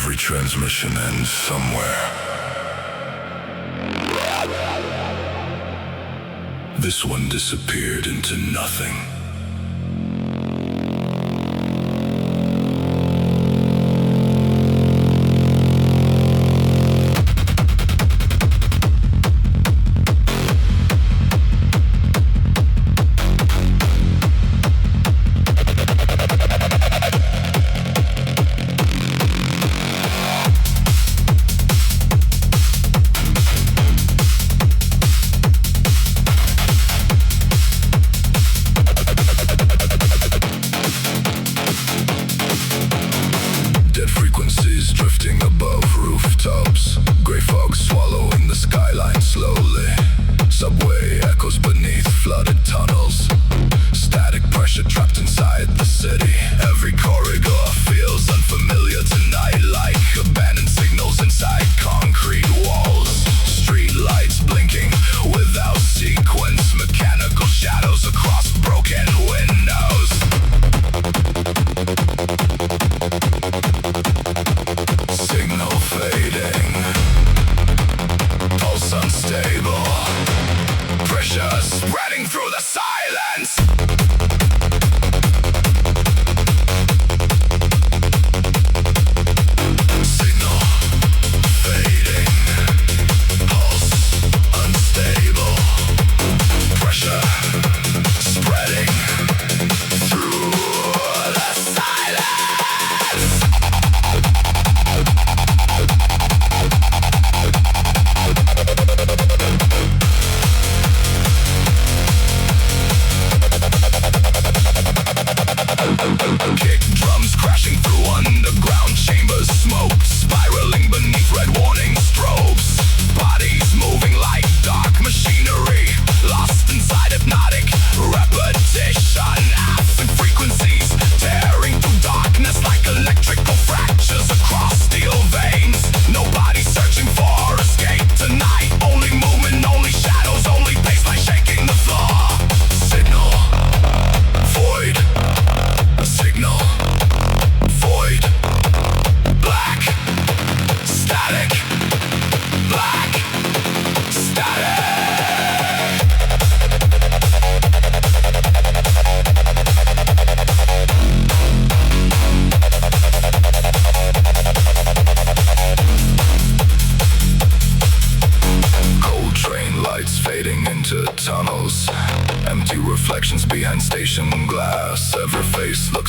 Every transmission ends somewhere. This one disappeared into nothing.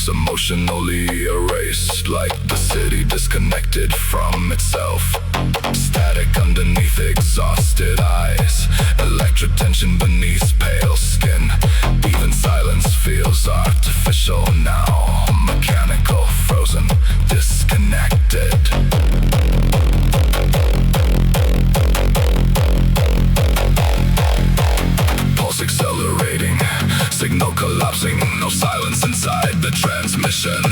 Emotionally erased, like the city disconnected from itself. Static underneath exhausted eyes, electric tension beneath pale skin. Even silence feels artificial now, mechanical, frozen, disconnected. Pulse accelerating, signal collapsing, no silence inside the transmission.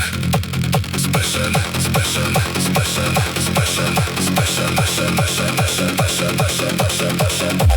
Special, special, special, special, special, special, special, special, special, special, special.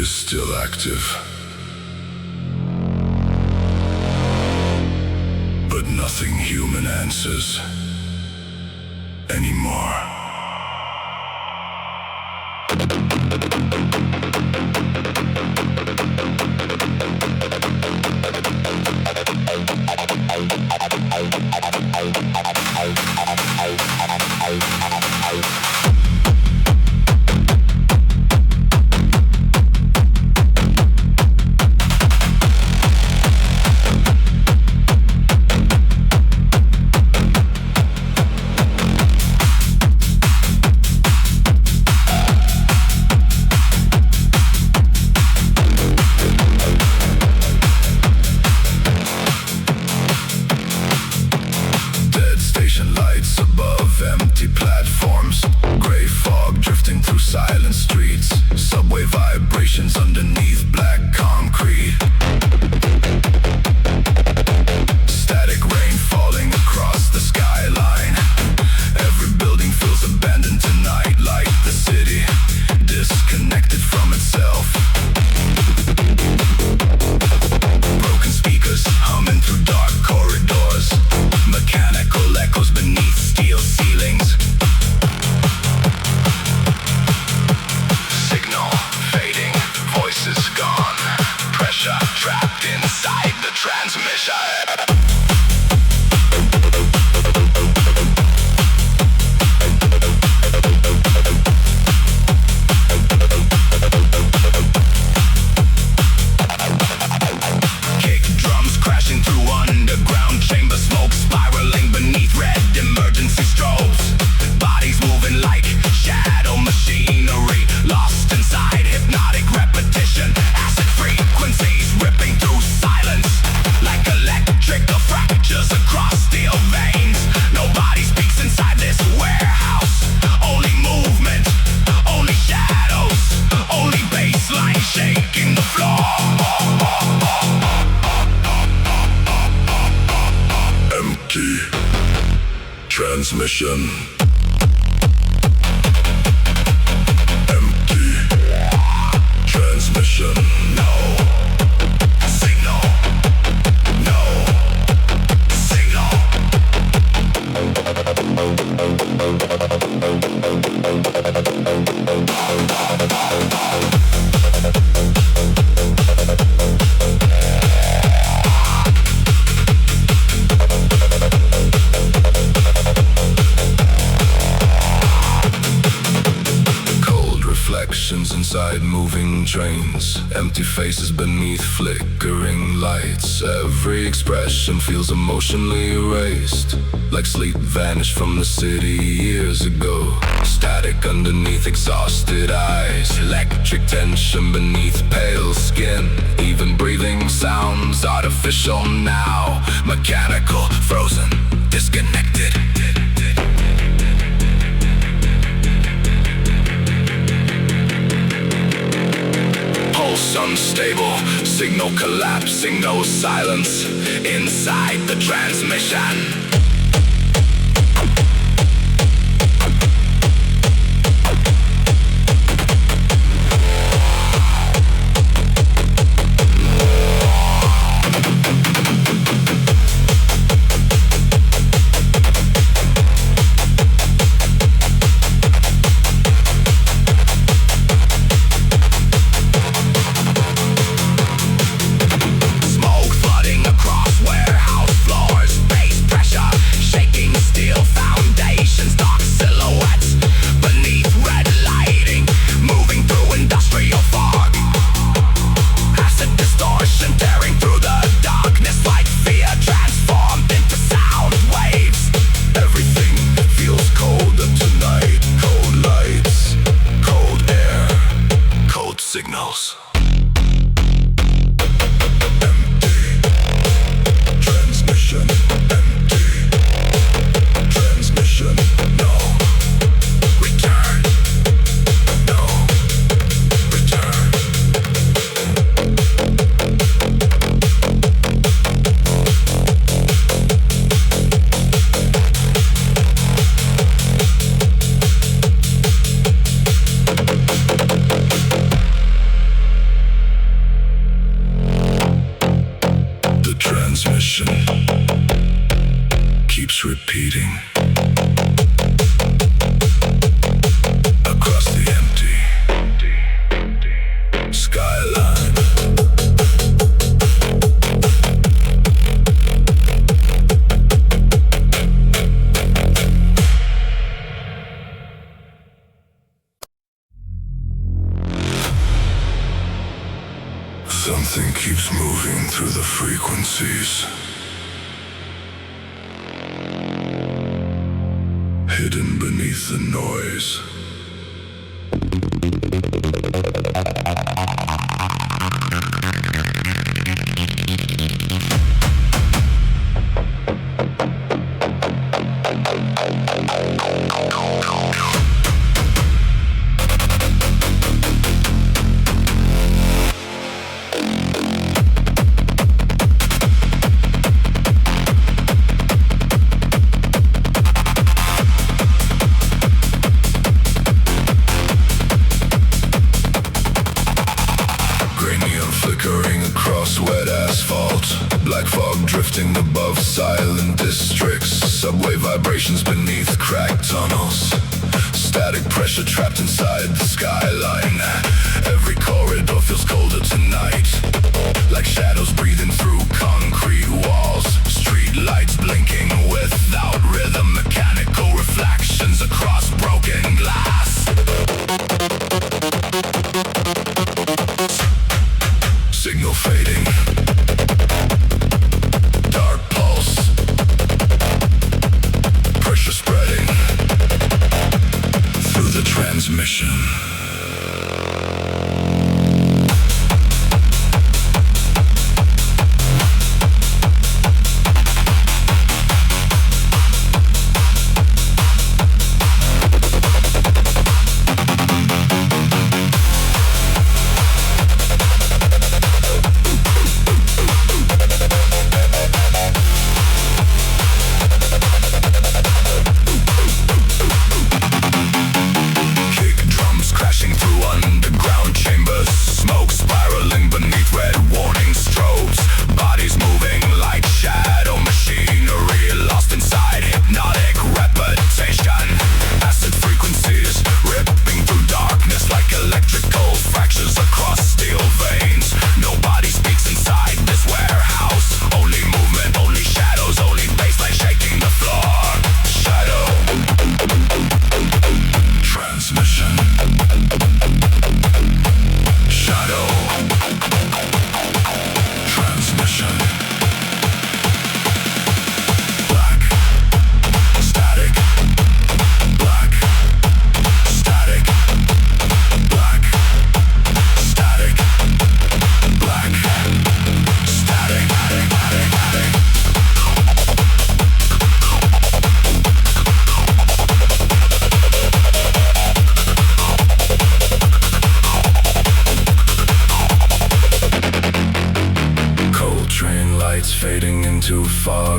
is still active. But nothing human answers anymore. Transmission. Empty. Transmission. No. Signal. No. Signal. Inside moving trains, empty faces beneath flickering lights. Every expression feels emotionally erased, like sleep vanished from the city years ago. Static underneath exhausted eyes, electric tension beneath pale skin. Even breathing sounds artificial now, mechanical, frozen, disconnected. Pulse unstable, signal collapsing, no silence inside the transmission. Signals. Empty. Transmission. Empty. Transmission. No. Return. No. Return. Something keeps moving through the frequencies, hidden beneath the noise. Drifting above silent districts, subway vibrations beneath cracked tunnels, static pressure trapped inside the skyline. Every corridor feels colder tonight, like shadows breathing through concrete walls. Street lights blinking without rhythm, mechanical reflections across broken glass. Signal fading, dark pulse, pressure spreading through the transmission.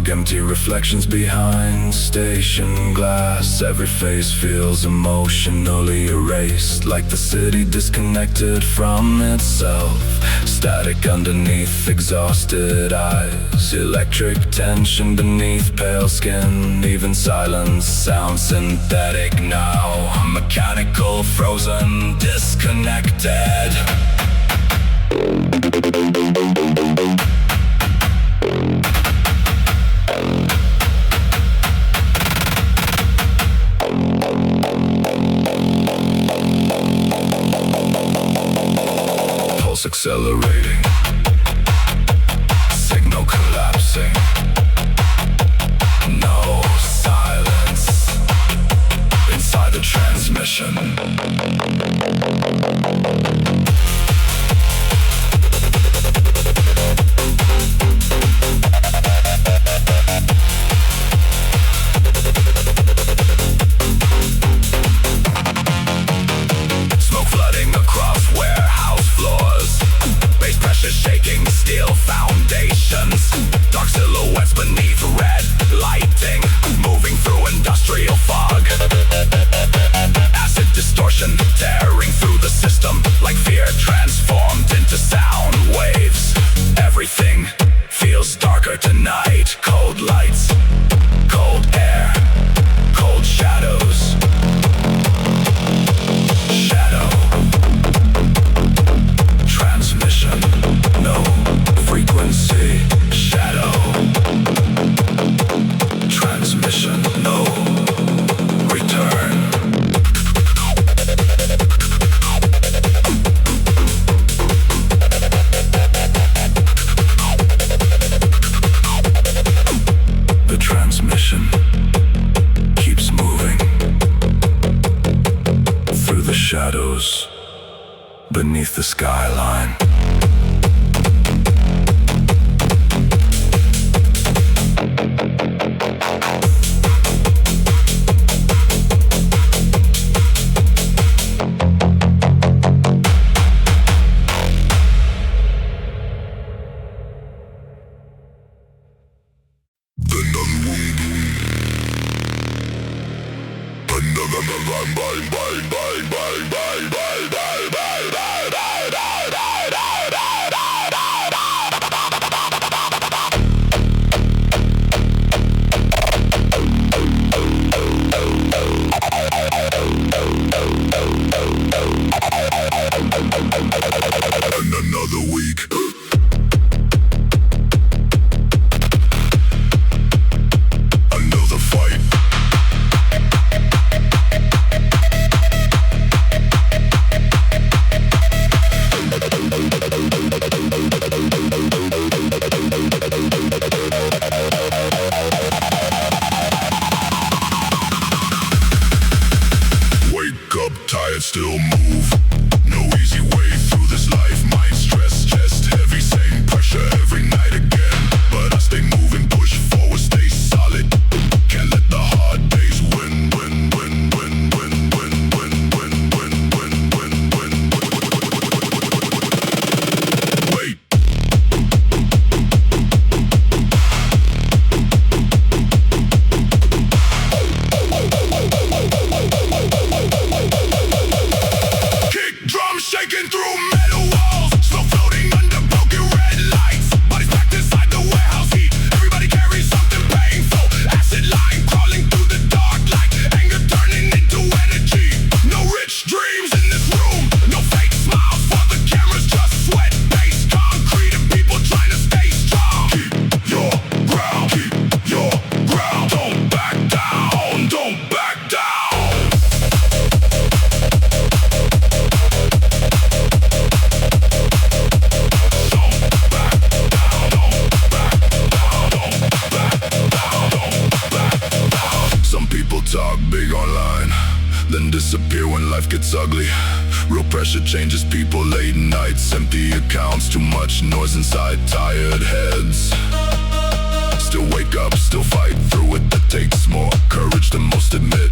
Empty reflections behind station glass. Every face feels emotionally erased, like the city disconnected from itself. Static underneath exhausted eyes, electric tension beneath pale skin. Even silence sounds synthetic now, mechanical, frozen, disconnected. Pulse accelerating, signal collapsing. No silence inside the transmission. Shaking steel foundations, dark silhouettes beneath red lighting, moving through industrial fog. Acid distortion tearing through the system like fear online. Another week. Another fight. Wake up, tired, still move. No easy way through this life. Mind stress, chest heavy, same pressure every night again. But I stay moving, push forward, stay solid. Can't let the hard days win, win, win, win, win, win, win, win, win, win, win, win. Wait. Kick drum shaking through metal walls, smoke floating under broken red lights. Bodies packed inside the warehouse heat. Everybody carries something painful. Acid line crawling through the dark like anger turning into energy. No rich dreams in this room. No fake smiles for the cameras, just sweat, face, concrete, and people trying to stay strong. Keep your ground, keep your ground. Don't back down, don't back down. Some people talk big online, then disappear when life gets ugly. Real pressure changes people, late nights, empty accounts, too much noise inside tired heads. Still wake up, still fight through it. That takes more courage than most admit.